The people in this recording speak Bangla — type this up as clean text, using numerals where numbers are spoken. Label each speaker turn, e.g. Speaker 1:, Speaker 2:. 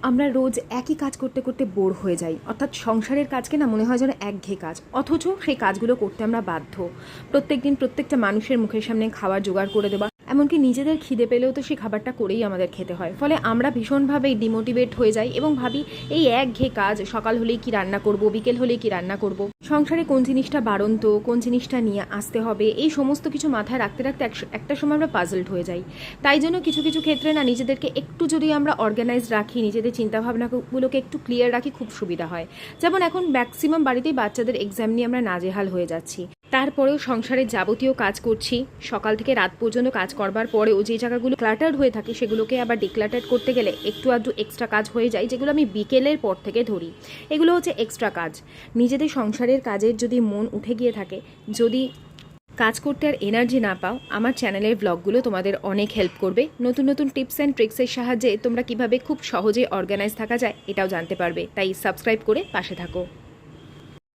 Speaker 1: আমরা রোজ একই কাজ করতে করতে বোর হয়ে যাই, অর্থাৎ সংসারের কাজকে না মনে হয় যেন একঘেয়ে কাজ, অথচ সেই কাজগুলো করতে আমরা বাধ্য। প্রত্যেকদিন প্রত্যেকটা মানুষের মুখের সামনে খাবার জোগাড় করে দেওয়া, এমনকি নিজেদের খিদে পেলেও তো সেই খাবারটা করেই আমাদের খেতে হয়। ফলে আমরা ভীষণভাবে ডিমোটিভেট হয়ে যাই এবং ভাবি এই একঘেয়ে কাজ, সকাল হলেই কি রান্না করব, বিকেল হলেই কি রান্না করব, সংসারে কোন জিনিসটা বাড়ন্ত, কোন জিনিসটা নিয়ে আসতে হবে, এই সমস্ত কিছু মাথায় রাখতে রাখতে একটা সময় আমরা পাজলড হয়ে যাই। তাই জন্য কিছু কিছু ক্ষেত্রে না নিজেদেরকে একটু যদি আমরা অর্গানাইজ রাখি, নিজেদের চিন্তাভাবনাগুলোকে একটু ক্লিয়ার রাখি, খুব সুবিধা হয়। যেমন এখন ম্যাক্সিমাম বাড়িতেই বাচ্চাদের এক্সাম নিয়ে আমরা নাজেহাল হয়ে যাচ্ছি, তারপরেও সংসারের যাবতীয় কাজ করছি, সকাল থেকে রাত পর্যন্ত কাজ করবার পরেও যে জায়গাগুলো ক্লাটার্ড হয়ে থাকে সেগুলোকে আবার ডিক্লাটার্ড করতে গেলে একটু আধটু এক্সট্রা কাজ হয়ে যায়, যেগুলো আমি বিকেলের পর থেকে ধরি। এগুলো হচ্ছে এক্সট্রা কাজ। নিজেদের সংসারের কাজের যদি মন উঠে গিয়ে থাকে, যদি কাজ করতে আর এনার্জি না পাও, আমার চ্যানেলের ব্লগগুলো তোমাদের অনেক হেল্প করবে। নতুন নতুন টিপস অ্যান্ড ট্রিক্সের সাহায্যে তোমরা কিভাবে খুব সহজে অর্গানাইজ থাকা যায় এটাও জানতে পারবে। তাই সাবস্ক্রাইব করে পাশে থাকো।